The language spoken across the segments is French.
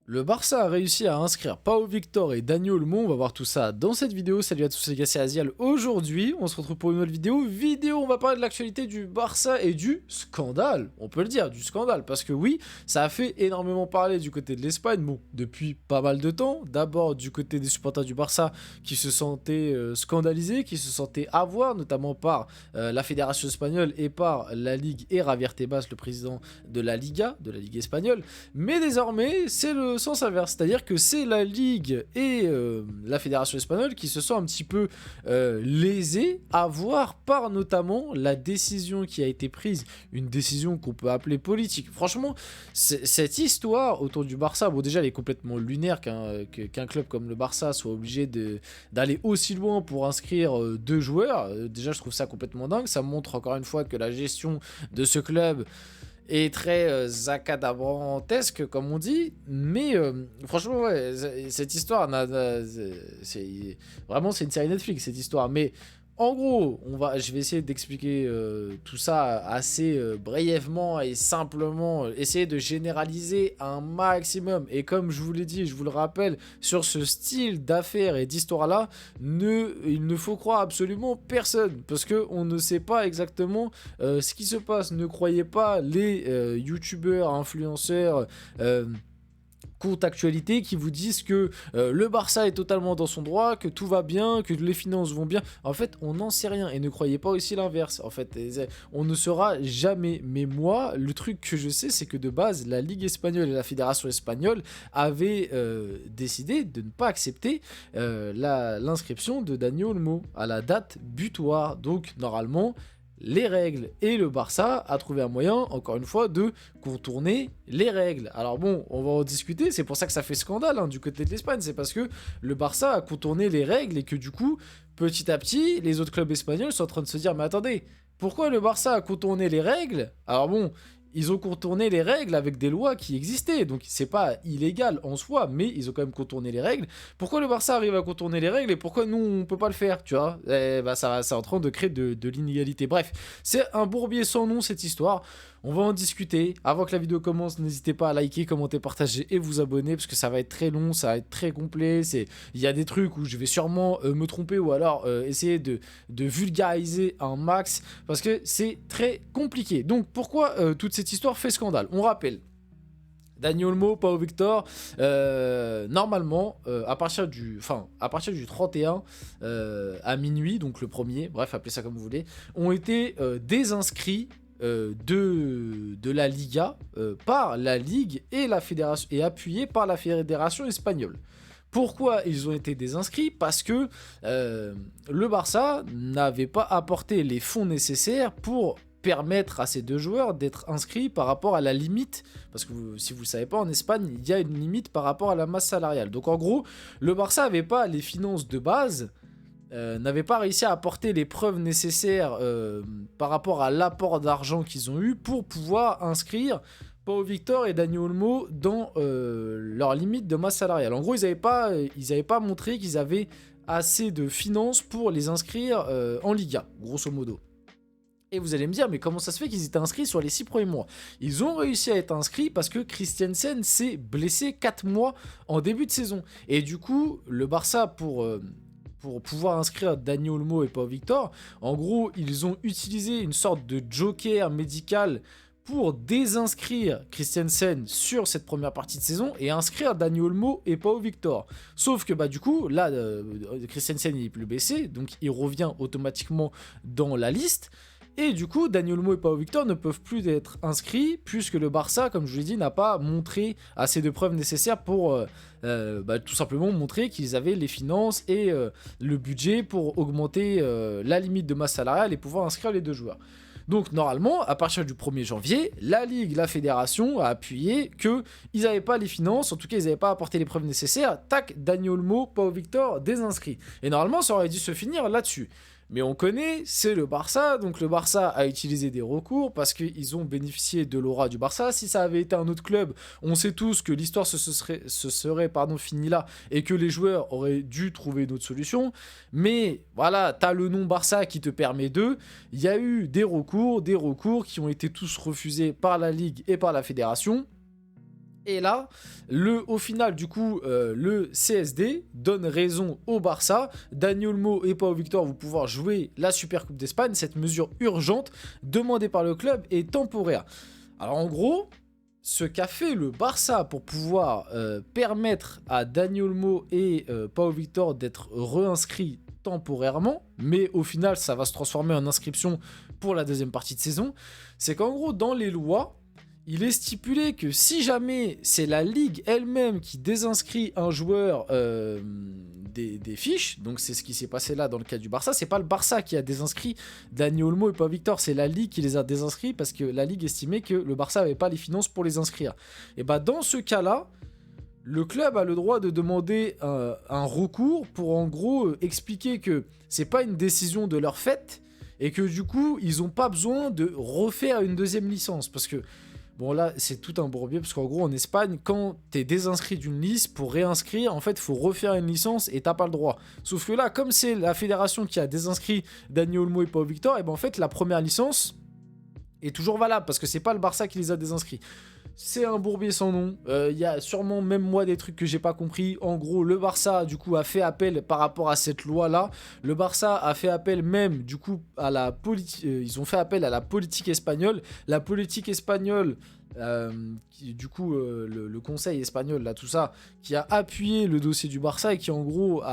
Le Barça a réussi à inscrire Pau Victor et Dani Olmo, on va voir tout ça dans cette vidéo. Salut à tous les gars, c'est Aziel. Aujourd'hui, on se retrouve pour une nouvelle vidéo. On va parler de l'actualité du Barça et du scandale, on peut le dire, du scandale. Parce que oui, ça a fait énormément parler du côté de l'Espagne, bon, depuis pas mal de temps. D'abord du côté des supporters du Barça qui se sentaient scandalisés, qui se sentaient avoir, notamment par la Fédération espagnole et par la Ligue et Javier Tebas, le président de la Liga, de la Ligue espagnole. Mais désormais, c'est le sens inverse, c'est-à-dire que c'est la Ligue et la Fédération espagnole qui se sont un petit peu lésés à voir par notamment la décision qui a été prise, une décision qu'on peut appeler politique. Franchement, cette histoire autour du Barça, bon déjà elle est complètement lunaire qu'un club comme le Barça soit obligé d'aller aussi loin pour inscrire deux joueurs. Déjà je trouve ça complètement dingue, ça montre encore une fois que la gestion de ce club est très acadabrantesque comme on dit, mais franchement ouais, cette histoire vraiment c'est une série Netflix cette histoire, mais en gros je vais essayer d'expliquer tout ça assez brièvement et simplement, essayer de généraliser un maximum. Et comme je vous l'ai dit, je vous le rappelle, sur ce style d'affaires et d'histoire là, il ne faut croire absolument personne, parce que on ne sait pas exactement ce qui se passe. Ne croyez pas les youtubeurs, influenceurs, compte actualité qui vous disent que le Barça est totalement dans son droit, que tout va bien, que les finances vont bien. En fait, on n'en sait rien, et ne croyez pas aussi l'inverse. En fait, on ne saura jamais. Mais moi, le truc que je sais, c'est que de base, la Ligue espagnole et la Fédération espagnole avaient décidé de ne pas accepter l'inscription de Dani Olmo à la date butoir. Donc, normalement, les règles, et le Barça a trouvé un moyen, encore une fois, de contourner les règles. Alors bon, on va en discuter, c'est pour ça que ça fait scandale du côté de l'Espagne, c'est parce que le Barça a contourné les règles et que du coup, petit à petit, les autres clubs espagnols sont en train de se dire, mais attendez, pourquoi le Barça a contourné les règles? Alors bon, ils ont contourné les règles avec des lois qui existaient, donc c'est pas illégal en soi, mais ils ont quand même contourné les règles. Pourquoi le Barça arrive à contourner les règles et pourquoi nous on peut pas le faire, tu vois? Ça est en train de créer de l'inégalité. Bref, c'est un bourbier sans nom cette histoire. On va en discuter. Avant que la vidéo commence, n'hésitez pas à liker, commenter, partager et vous abonner, parce que ça va être très long, ça va être très complet. Il y a des trucs où je vais sûrement me tromper, ou alors essayer de vulgariser un max, parce que c'est très compliqué. Donc pourquoi toute cette histoire fait scandale? On rappelle, Dani Olmo, Pau Victor, normalement, à partir du 31 à minuit, donc le premier, bref, appelez ça comme vous voulez, ont été désinscrits de la Liga par la Ligue et la Fédération, et appuyés par la Fédération espagnole. Pourquoi ils ont été désinscrits? Parce que le Barça n'avait pas apporté les fonds nécessaires pour permettre à ces deux joueurs d'être inscrits par rapport à la limite, parce que si vous ne le savez pas, en Espagne, il y a une limite par rapport à la masse salariale. Donc en gros, le Barça n'avait pas les finances de base, n'avait pas réussi à apporter les preuves nécessaires par rapport à l'apport d'argent qu'ils ont eu pour pouvoir inscrire Pau Victor et Dani Olmo dans leur limite de masse salariale. En gros, ils n'avaient pas montré qu'ils avaient assez de finances pour les inscrire en Liga, grosso modo. Et vous allez me dire, mais comment ça se fait qu'ils étaient inscrits sur les 6 premiers mois? Ils ont réussi à être inscrits parce que Christensen s'est blessé 4 mois en début de saison. Et du coup, le Barça, pour pouvoir inscrire Dani Olmo et Pau Victor, en gros, ils ont utilisé une sorte de joker médical pour désinscrire Christensen sur cette première partie de saison et inscrire Dani Olmo et Pau Victor. Sauf que du coup, là, Christensen il est plus blessé, donc il revient automatiquement dans la liste. Et du coup, Dani Olmo et Pau Victor ne peuvent plus être inscrits, puisque le Barça, comme je vous l'ai dit, n'a pas montré assez de preuves nécessaires pour tout simplement montrer qu'ils avaient les finances et le budget pour augmenter la limite de masse salariale et pouvoir inscrire les deux joueurs. Donc normalement, à partir du 1er janvier, la Ligue, la Fédération a appuyé qu'ils n'avaient pas les finances, en tout cas ils n'avaient pas apporté les preuves nécessaires. Tac, Dani Olmo, Pau Victor, désinscrits. Et normalement, ça aurait dû se finir là-dessus. Mais on connaît, c'est le Barça, donc le Barça a utilisé des recours parce qu'ils ont bénéficié de l'aura du Barça. Si ça avait été un autre club, on sait tous que l'histoire se serait finie là et que les joueurs auraient dû trouver une autre solution. Mais voilà, t'as le nom Barça qui te permet d'eux. Il y a eu des recours qui ont été tous refusés par la Ligue et par la Fédération. Et là, au final, du coup, le CSD donne raison au Barça. Dani Olmo et Pau Victor vont pouvoir jouer la Supercoupe d'Espagne. Cette mesure urgente demandée par le club est temporaire. Alors en gros, ce qu'a fait le Barça pour pouvoir permettre à Dani Olmo et Pau Victor d'être réinscrits temporairement, mais au final, ça va se transformer en inscription pour la deuxième partie de saison, c'est qu'en gros, dans les lois, il est stipulé que si jamais c'est la Ligue elle-même qui désinscrit un joueur des fiches, donc c'est ce qui s'est passé là dans le cas du Barça, c'est pas le Barça qui a désinscrit Dani Olmo et Pau Victor, c'est la Ligue qui les a désinscrits parce que la Ligue estimait que le Barça avait pas les finances pour les inscrire. Et bah dans ce cas-là, le club a le droit de demander un recours pour en gros expliquer que c'est pas une décision de leur fait et que du coup ils ont pas besoin de refaire une deuxième licence parce que bon là c'est tout un bourbier parce qu'en gros en Espagne quand t'es désinscrit d'une liste pour réinscrire en fait il faut refaire une licence et t'as pas le droit. Sauf que là comme c'est la fédération qui a désinscrit Dani Olmo et Pau Victor et ben en fait la première licence est toujours valable parce que c'est pas le Barça qui les a désinscrits. C'est un bourbier sans nom, y a sûrement même moi des trucs que j'ai pas compris. En gros, le Barça du coup a fait appel par rapport à cette loi-là. Le Barça a fait appel même du coup à la politique, ils ont fait appel à la politique espagnole. La politique espagnole, du coup le conseil espagnol là tout ça, qui a appuyé le dossier du Barça et qui en gros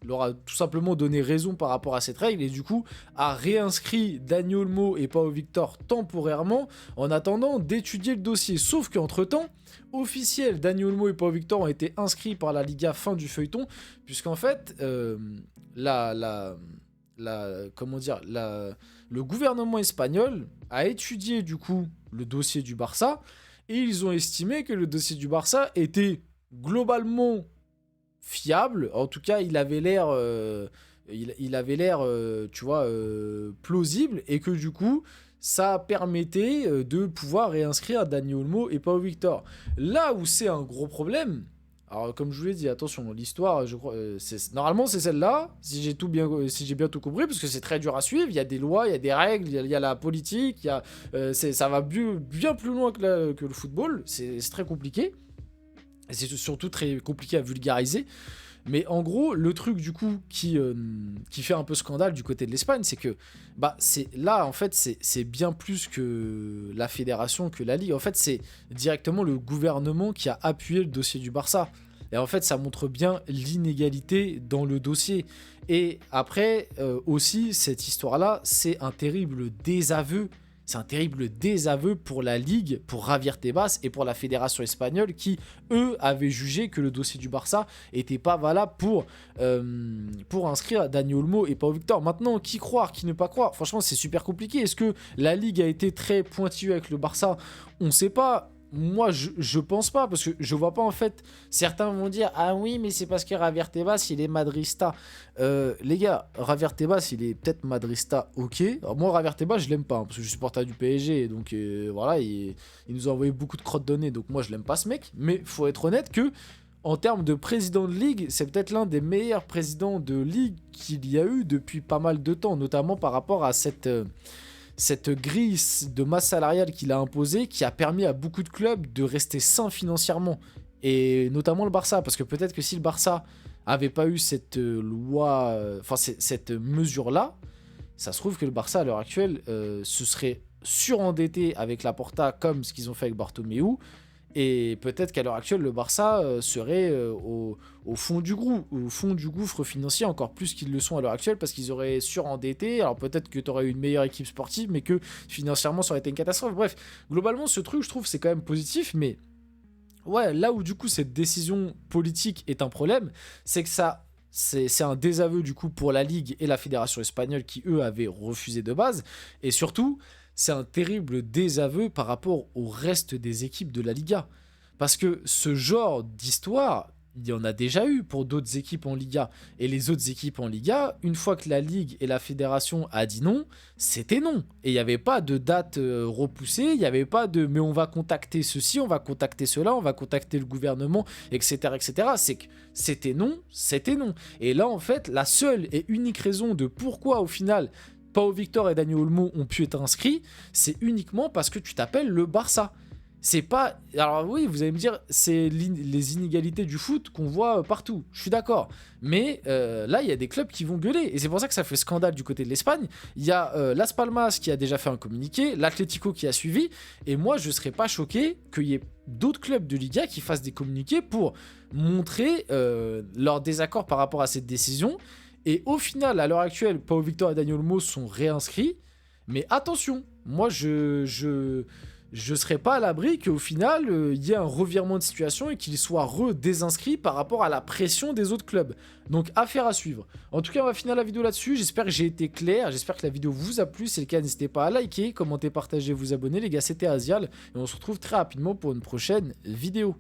leur a tout simplement donné raison par rapport à cette règle et du coup a réinscrit Dani Olmo et Pau Victor temporairement en attendant d'étudier le dossier. Sauf qu'entre temps, officiel, Dani Olmo et Pau Victor ont été inscrits par la Liga fin du feuilleton, puisqu'en fait le gouvernement espagnol a étudié du coup le dossier du Barça et ils ont estimé que le dossier du Barça était globalement fiable. En tout cas, il avait l'air, tu vois, plausible et que du coup, ça permettait de pouvoir réinscrire Dani Olmo et Pau Victor. Là où c'est un gros problème. Alors, comme je vous l'ai dit, attention, l'histoire, je crois, normalement c'est celle-là, si j'ai bien tout compris, parce que c'est très dur à suivre. Il y a des lois, il y a des règles, il y a la politique, ça va bien plus loin que le football. C'est très compliqué. Et c'est surtout très compliqué à vulgariser. Mais en gros, le truc du coup qui fait un peu scandale du côté de l'Espagne, c'est que là en fait c'est bien plus que la fédération, que la Ligue. En fait c'est directement le gouvernement qui a appuyé le dossier du Barça. Et en fait ça montre bien l'inégalité dans le dossier. Et après aussi cette histoire-là, c'est un terrible désaveu. C'est un terrible désaveu pour la Ligue, pour Javier Tebas et pour la fédération espagnole qui, eux, avaient jugé que le dossier du Barça était pas valable pour inscrire Dani Olmo et Pau Victor. Maintenant, qui croire, qui ne pas croire? Franchement, c'est super compliqué. Est-ce que la Ligue a été très pointilleuse avec le Barça? On ne sait pas. Moi, je pense pas, parce que je vois pas en fait. Certains vont dire ah oui, mais c'est parce que Javier Tebas il est madrista. Les gars, Javier Tebas il est peut-être madrista, ok. Alors moi, Javier Tebas je l'aime pas, parce que je suis supporter du PSG, donc voilà, il nous a envoyé beaucoup de crottes de nez, donc moi je l'aime pas ce mec. Mais faut être honnête que en termes de président de ligue, c'est peut-être l'un des meilleurs présidents de ligue qu'il y a eu depuis pas mal de temps, notamment par rapport à cette grille de masse salariale qu'il a imposée, qui a permis à beaucoup de clubs de rester sains financièrement, et notamment le Barça, parce que peut-être que si le Barça avait pas eu cette loi, cette mesure-là, ça se trouve que le Barça à l'heure actuelle se serait surendetté avec la Porta, comme ce qu'ils ont fait avec Bartomeu, et peut-être qu'à l'heure actuelle, le Barça serait au fond du gouffre financier, encore plus qu'ils le sont à l'heure actuelle, parce qu'ils auraient surendetté. Alors peut-être que tu aurais eu une meilleure équipe sportive, mais que financièrement, ça aurait été une catastrophe. Bref, globalement, ce truc, je trouve, c'est quand même positif, mais ouais, là où du coup, cette décision politique est un problème, c'est que c'est un désaveu du coup pour la Ligue et la Fédération espagnole qui, eux, avaient refusé de base, et surtout c'est un terrible désaveu par rapport au reste des équipes de la Liga. Parce que ce genre d'histoire, il y en a déjà eu pour d'autres équipes en Liga. Et les autres équipes en Liga, une fois que la Ligue et la Fédération a dit non, c'était non. Et il n'y avait pas de date repoussée, il n'y avait pas de « mais on va contacter ceci, on va contacter cela, on va contacter le gouvernement, etc. etc. » C'est que c'était non, c'était non. Et là, en fait, la seule et unique raison de pourquoi, au final, Pau Victor et Dani Olmo ont pu être inscrits, c'est uniquement parce que tu t'appelles le Barça. c'est pas... Alors oui, vous allez me dire, c'est les inégalités du foot qu'on voit partout. Je suis d'accord. Mais là, il y a des clubs qui vont gueuler. Et c'est pour ça que ça fait scandale du côté de l'Espagne. Il y a Las Palmas qui a déjà fait un communiqué, l'Atlético qui a suivi. Et moi, je serais pas choqué qu'il y ait d'autres clubs de Liga qui fassent des communiqués pour montrer leur désaccord par rapport à cette décision. Et au final, à l'heure actuelle, Pau Victor et Dani Olmo sont réinscrits. Mais attention, moi, je serais pas à l'abri qu'au final, il y ait un revirement de situation et qu'il soit redésinscrit par rapport à la pression des autres clubs. Donc, affaire à suivre. En tout cas, on va finir la vidéo là-dessus. J'espère que j'ai été clair. J'espère que la vidéo vous a plu. Si c'est le cas, n'hésitez pas à liker, commenter, partager, vous abonner. Les gars, c'était Azial. Et on se retrouve très rapidement pour une prochaine vidéo.